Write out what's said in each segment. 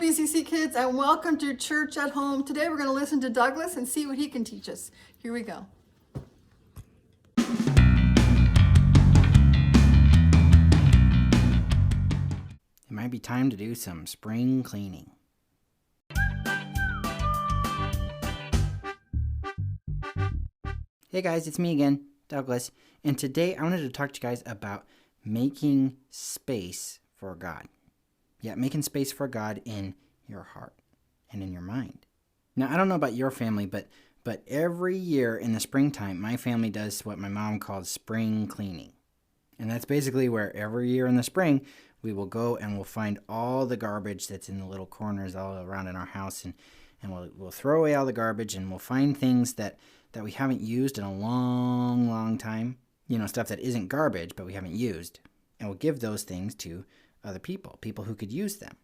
BCC kids, and welcome to Church at Home. Today we're going to listen to Douglas and see what he can teach us. Here we go. It might be time to do some spring cleaning. Hey guys, it's me again, Douglas, and today I wanted to talk to you guys about making space for God. Yeah, making space for God in your heart and in your mind. Now, I don't know about your family, but every year in the springtime, my family does what my mom calls spring cleaning. And that's basically where every year in the spring, we will go and we'll find all the garbage that's in the little corners all around in our house, and we'll throw away all the garbage, and we'll find things that we haven't used in a long, long time. You know, stuff that isn't garbage, but we haven't used. And we'll give those things to other people who could use them.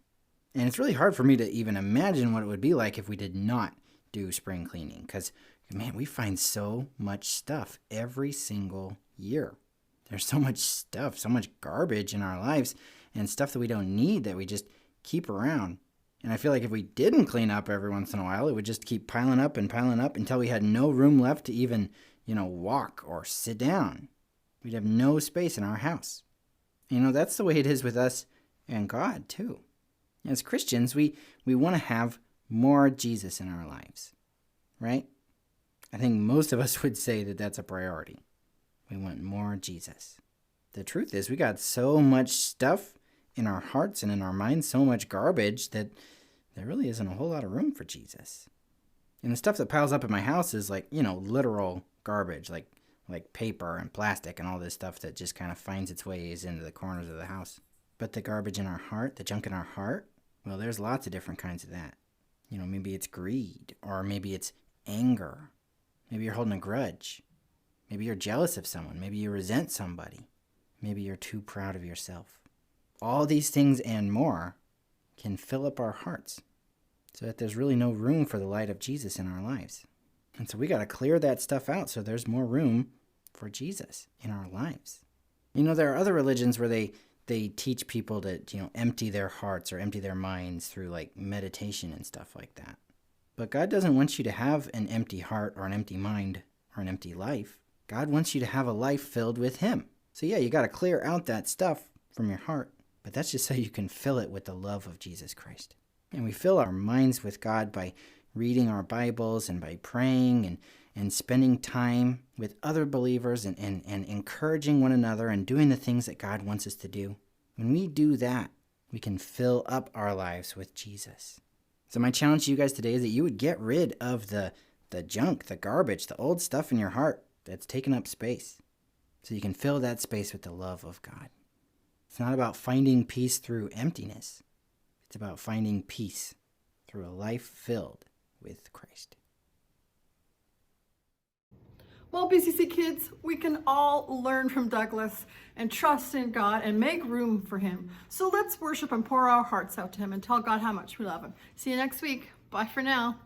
And it's really hard for me to even imagine what it would be like if we did not do spring cleaning. Because, man, we find so much stuff every single year. There's so much stuff, so much garbage in our lives, and stuff that we don't need that we just keep around. And I feel like if we didn't clean up every once in a while, it would just keep piling up until we had no room left to even, walk or sit down. We'd have no space in our house. That's the way it is with us and God, too. As Christians, we want to have more Jesus in our lives, right? I think most of us would say that that's a priority. We want more Jesus. The truth is, we got so much stuff in our hearts and in our minds, so much garbage, that there really isn't a whole lot of room for Jesus. And the stuff that piles up in my house is literal garbage, like paper and plastic and all this stuff that just kind of finds its ways into the corners of the house. But the garbage in our heart, the junk in our heart, well, there's lots of different kinds of that. Maybe it's greed, or maybe it's anger. Maybe you're holding a grudge. Maybe you're jealous of someone. Maybe you resent somebody. Maybe you're too proud of yourself. All these things and more can fill up our hearts so that there's really no room for the light of Jesus in our lives. And so we got to clear that stuff out so there's more room for Jesus in our lives. There are other religions where they teach people to, empty their hearts or empty their minds through meditation and stuff like that. But God doesn't want you to have an empty heart or an empty mind or an empty life. God wants you to have a life filled with Him. So yeah, you got to clear out that stuff from your heart, but that's just so you can fill it with the love of Jesus Christ. And we fill our minds with God by reading our Bibles and by praying and spending time with other believers and encouraging one another and doing the things that God wants us to do. When we do that, we can fill up our lives with Jesus. So my challenge to you guys today is that you would get rid of the junk, the garbage, the old stuff in your heart that's taking up space, so you can fill that space with the love of God. It's not about finding peace through emptiness. It's about finding peace through a life filled with Christ. Well, BCC kids, we can all learn from Douglas and trust in God and make room for Him. So let's worship and pour our hearts out to Him and tell God how much we love Him. See you next week. Bye for now.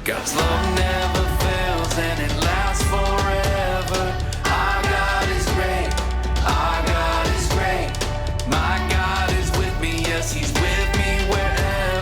God's love never fails and it lasts forever. Our God is great, our God is great. My God is with me, yes, He's with me wherever.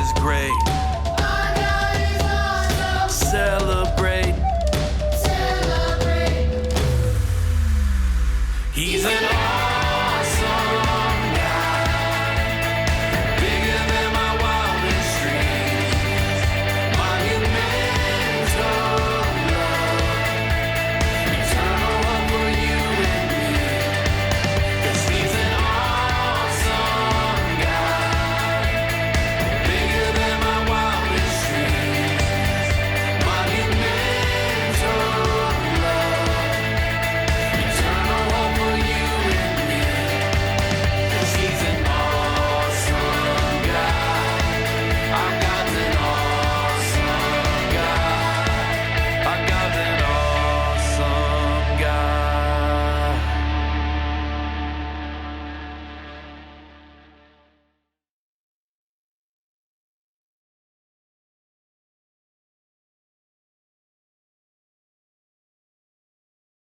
is great.